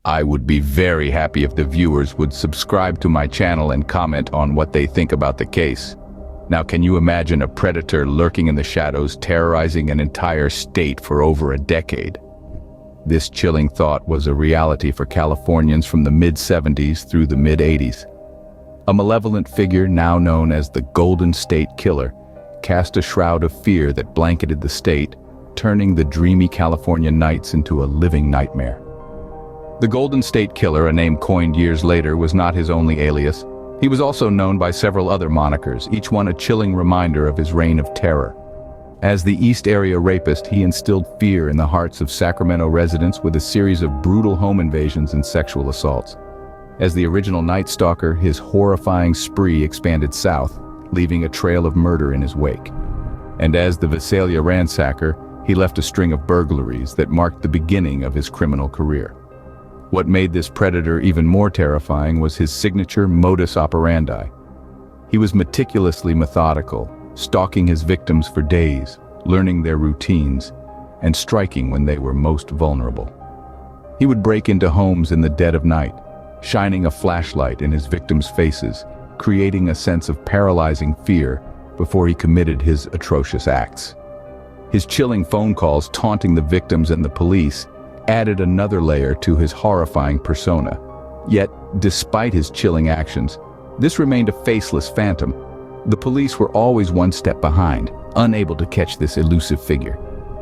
I would be very happy if the viewers would subscribe to my channel and comment on what they think about the case. Now, can you imagine a predator lurking in the shadows, terrorizing an entire state for over a decade? This chilling thought was a reality for Californians from the mid-70s through the mid-80s. A malevolent figure now known as the Golden State Killer cast a shroud of fear that blanketed the state, turning the dreamy California nights into a living nightmare. The Golden State Killer, a name coined years later, was not his only alias. He was also known by several other monikers, each one a chilling reminder of his reign of terror. As the East Area rapist, he instilled fear in the hearts of Sacramento residents with a series of brutal home invasions and sexual assaults. As the original Night Stalker, his horrifying spree expanded south, leaving a trail of murder in his wake. And as the Visalia ransacker, he left a string of burglaries that marked the beginning of his criminal career. What made this predator even more terrifying was his signature modus operandi. He was meticulously methodical, stalking his victims for days, learning their routines, and striking when they were most vulnerable. He would break into homes in the dead of night, shining a flashlight in his victims' faces, creating a sense of paralyzing fear before he committed his atrocious acts. His chilling phone calls taunting the victims and the police added another layer to his horrifying persona. Yet, despite his chilling actions, this remained a faceless phantom. The police were always one step behind, unable to catch this elusive figure.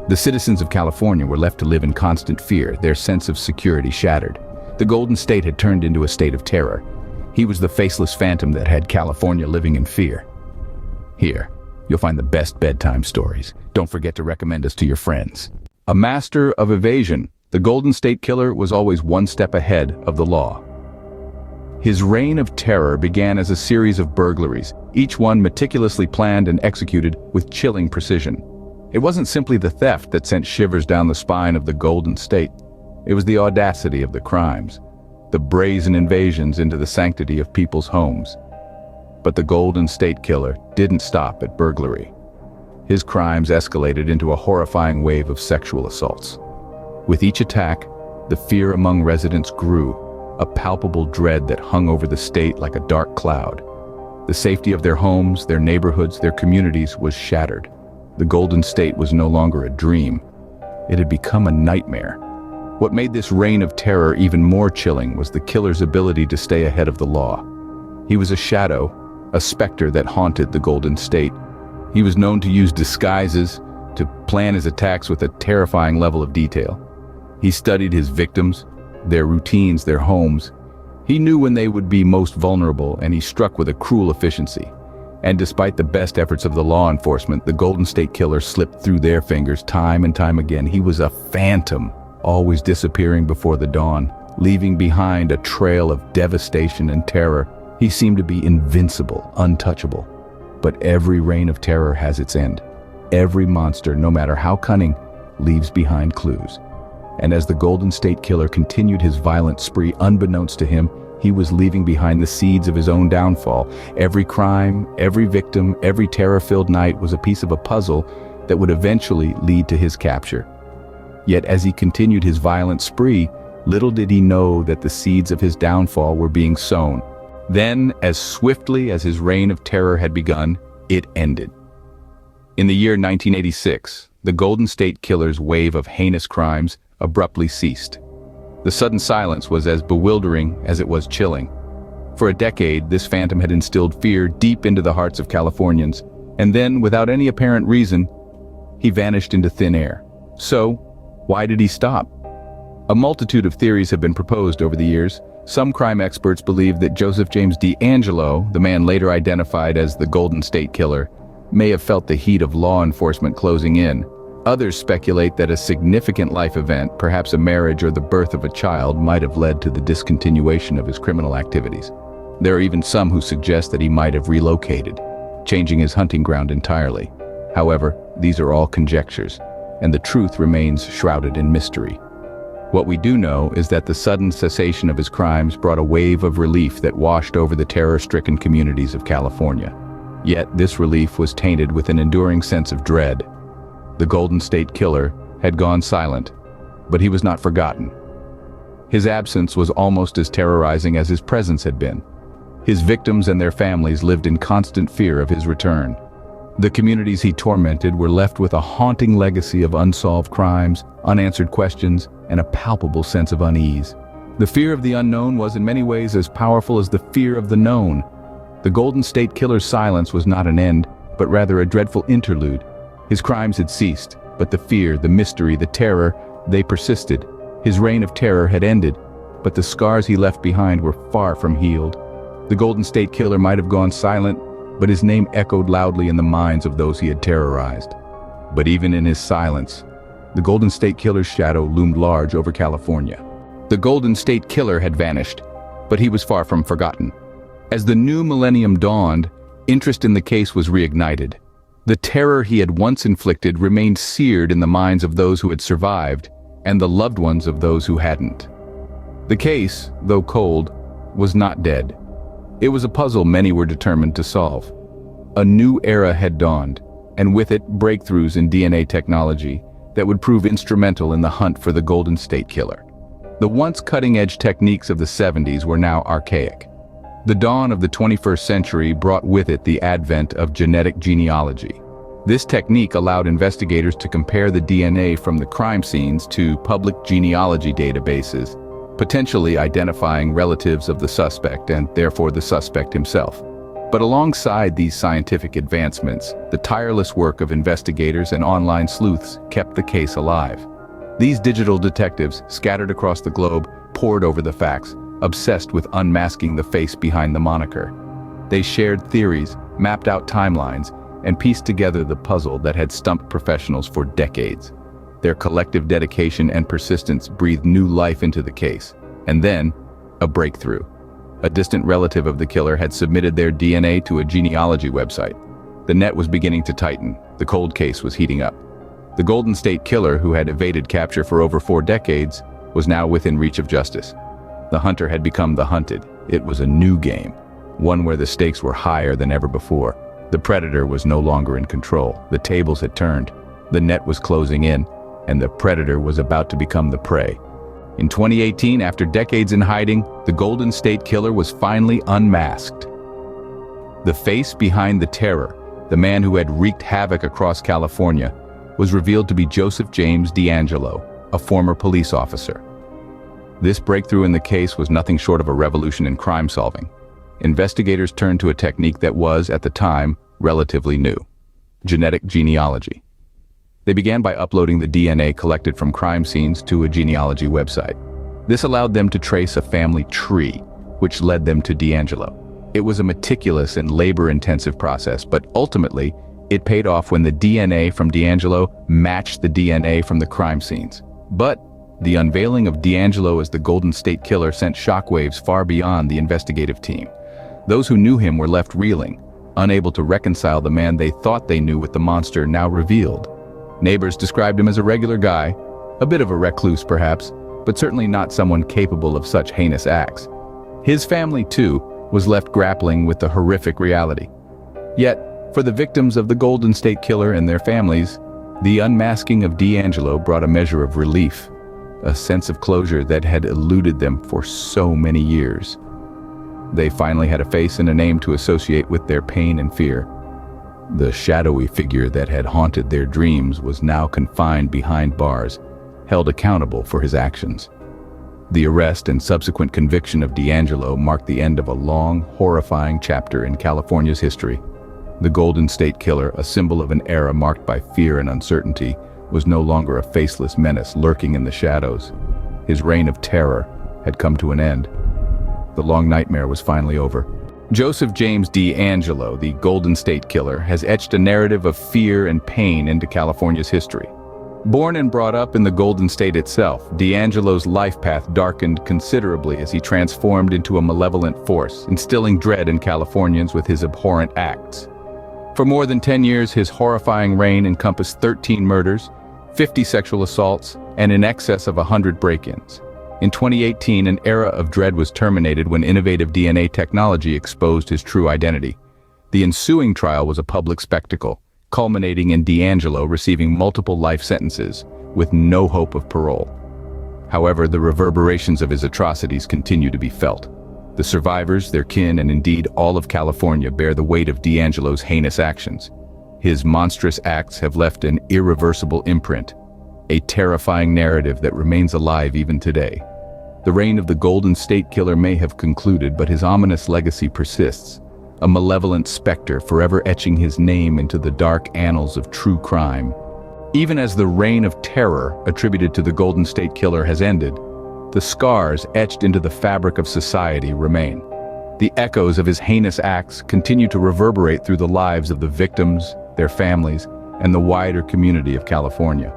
The citizens of California were left to live in constant fear, their sense of security shattered. The Golden State had turned into a state of terror. He was the faceless phantom that had California living in fear. Here, you'll find the best bedtime stories. Don't forget to recommend us to your friends. A master of evasion, the Golden State Killer was always one step ahead of the law. His reign of terror began as a series of burglaries, each one meticulously planned and executed with chilling precision. It wasn't simply the theft that sent shivers down the spine of the Golden State. It was the audacity of the crimes, the brazen invasions into the sanctity of people's homes. But the Golden State Killer didn't stop at burglary. His crimes escalated into a horrifying wave of sexual assaults. With each attack, the fear among residents grew, a palpable dread that hung over the state like a dark cloud. The safety of their homes, their neighborhoods, their communities was shattered. The Golden State was no longer a dream. It had become a nightmare. What made this reign of terror even more chilling was the killer's ability to stay ahead of the law. He was a shadow, a specter that haunted the Golden State. He was known to use disguises, to plan his attacks with a terrifying level of detail. He studied his victims, their routines, their homes. He knew when they would be most vulnerable, and he struck with a cruel efficiency. And despite the best efforts of the law enforcement, the Golden State Killer slipped through their fingers time and time again. He was a phantom, always disappearing before the dawn, leaving behind a trail of devastation and terror. He seemed to be invincible, untouchable. But every reign of terror has its end. Every monster, no matter how cunning, leaves behind clues. And as the Golden State Killer continued his violent spree, unbeknownst to him, he was leaving behind the seeds of his own downfall. Every crime, every victim, every terror-filled night was a piece of a puzzle that would eventually lead to his capture. Yet as he continued his violent spree, little did he know that the seeds of his downfall were being sown. Then, as swiftly as his reign of terror had begun, it ended. In the year 1986, the Golden State Killer's wave of heinous crimes abruptly ceased. The sudden silence was as bewildering as it was chilling. For a decade, this phantom had instilled fear deep into the hearts of Californians, and then, without any apparent reason, he vanished into thin air. So, why did he stop? A multitude of theories have been proposed over the years. Some crime experts believe that Joseph James DeAngelo, the man later identified as the Golden State Killer, may have felt the heat of law enforcement closing in. Others speculate that a significant life event, perhaps a marriage or the birth of a child, might have led to the discontinuation of his criminal activities. There are even some who suggest that he might have relocated, changing his hunting ground entirely. However, these are all conjectures, and the truth remains shrouded in mystery. What we do know is that the sudden cessation of his crimes brought a wave of relief that washed over the terror-stricken communities of California. Yet this relief was tainted with an enduring sense of dread. The Golden State Killer had gone silent, but he was not forgotten. His absence was almost as terrorizing as his presence had been. His victims and their families lived in constant fear of his return. The communities he tormented were left with a haunting legacy of unsolved crimes, unanswered questions, and a palpable sense of unease. The fear of the unknown was in many ways as powerful as the fear of the known. The Golden State Killer's silence was not an end, but rather a dreadful interlude. His crimes had ceased, but the fear, the mystery, the terror, they persisted. His reign of terror had ended, but the scars he left behind were far from healed. The Golden State Killer might have gone silent, but his name echoed loudly in the minds of those he had terrorized. But even in his silence, the Golden State Killer's shadow loomed large over California. The Golden State Killer had vanished, but he was far from forgotten. As the new millennium dawned, interest in the case was reignited. The terror he had once inflicted remained seared in the minds of those who had survived and the loved ones of those who hadn't. The case, though cold, was not dead. It was a puzzle many were determined to solve. A new era had dawned, and with it breakthroughs in DNA technology that would prove instrumental in the hunt for the Golden State Killer. The once cutting-edge techniques of the 70s were now archaic. The dawn of the 21st century brought with it the advent of genetic genealogy. This technique allowed investigators to compare the DNA from the crime scenes to public genealogy databases, potentially identifying relatives of the suspect and therefore the suspect himself. But alongside these scientific advancements, the tireless work of investigators and online sleuths kept the case alive. These digital detectives, scattered across the globe, pored over the facts, obsessed with unmasking the face behind the moniker. They shared theories, mapped out timelines, and pieced together the puzzle that had stumped professionals for decades. Their collective dedication and persistence breathed new life into the case. And then, a breakthrough. A distant relative of the killer had submitted their DNA to a genealogy website. The net was beginning to tighten. The cold case was heating up. The Golden State Killer, who had evaded capture for over 4 decades, was now within reach of justice. The hunter had become the hunted. It was a new game, one where the stakes were higher than ever before. The predator was no longer in control. The tables had turned. The net was closing in, and the predator was about to become the prey. In 2018, after decades in hiding, the Golden State Killer was finally unmasked. The face behind the terror, the man who had wreaked havoc across California, was revealed to be Joseph James DeAngelo, a former police officer. This breakthrough in the case was nothing short of a revolution in crime solving. Investigators turned to a technique that was, at the time, relatively new: genetic genealogy. They began by uploading the DNA collected from crime scenes to a genealogy website. This allowed them to trace a family tree, which led them to DeAngelo. It was a meticulous and labor-intensive process, but ultimately, it paid off when the DNA from DeAngelo matched the DNA from the crime scenes. But the unveiling of DeAngelo as the Golden State Killer sent shockwaves far beyond the investigative team. Those who knew him were left reeling, unable to reconcile the man they thought they knew with the monster now revealed. Neighbors described him as a regular guy, a bit of a recluse perhaps, but certainly not someone capable of such heinous acts. His family, too, was left grappling with the horrific reality. Yet, for the victims of the Golden State Killer and their families, the unmasking of DeAngelo brought a measure of relief, a sense of closure that had eluded them for so many years. They finally had a face and a name to associate with their pain and fear. The shadowy figure that had haunted their dreams was now confined behind bars, held accountable for his actions. The arrest and subsequent conviction of DeAngelo marked the end of a long, horrifying chapter in California's history. The Golden State Killer, a symbol of an era marked by fear and uncertainty, was no longer a faceless menace lurking in the shadows. His reign of terror had come to an end. The long nightmare was finally over. Joseph James DeAngelo, the Golden State Killer, has etched a narrative of fear and pain into California's history. Born and brought up in the Golden State itself, DeAngelo's life path darkened considerably as he transformed into a malevolent force, instilling dread in Californians with his abhorrent acts. For more than 10 years, his horrifying reign encompassed 13 murders, 50 sexual assaults, and in excess of 100 break-ins. In 2018, an era of dread was terminated when innovative DNA technology exposed his true identity. The ensuing trial was a public spectacle, culminating in DeAngelo receiving multiple life sentences, with no hope of parole. However, the reverberations of his atrocities continue to be felt. The survivors, their kin, and indeed all of California bear the weight of DeAngelo's heinous actions. His monstrous acts have left an irreversible imprint, a terrifying narrative that remains alive even today. The reign of the Golden State Killer may have concluded, but his ominous legacy persists, a malevolent specter forever etching his name into the dark annals of true crime. Even as the reign of terror attributed to the Golden State Killer has ended, the scars etched into the fabric of society remain. The echoes of his heinous acts continue to reverberate through the lives of the victims, their families, and the wider community of California.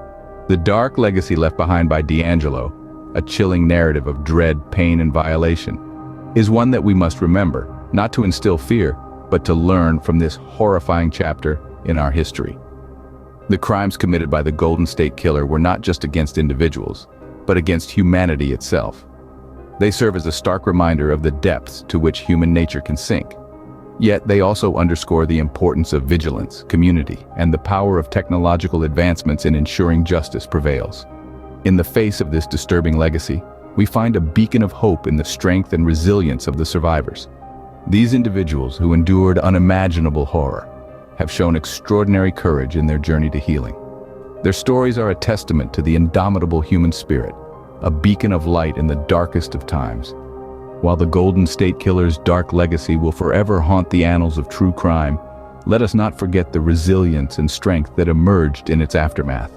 The dark legacy left behind by DeAngelo, a chilling narrative of dread, pain, and violation, is one that we must remember, not to instill fear, but to learn from this horrifying chapter in our history. The crimes committed by the Golden State Killer were not just against individuals, but against humanity itself. They serve as a stark reminder of the depths to which human nature can sink. Yet they also underscore the importance of vigilance, community, and the power of technological advancements in ensuring justice prevails. In the face of this disturbing legacy, we find a beacon of hope in the strength and resilience of the survivors. These individuals who endured unimaginable horror have shown extraordinary courage in their journey to healing. Their stories are a testament to the indomitable human spirit, a beacon of light in the darkest of times. While the Golden State Killer's dark legacy will forever haunt the annals of true crime, let us not forget the resilience and strength that emerged in its aftermath.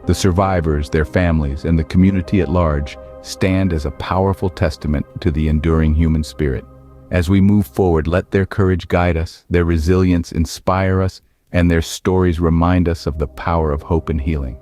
The survivors, their families, and the community at large stand as a powerful testament to the enduring human spirit. As we move forward, let their courage guide us, their resilience inspire us, and their stories remind us of the power of hope and healing.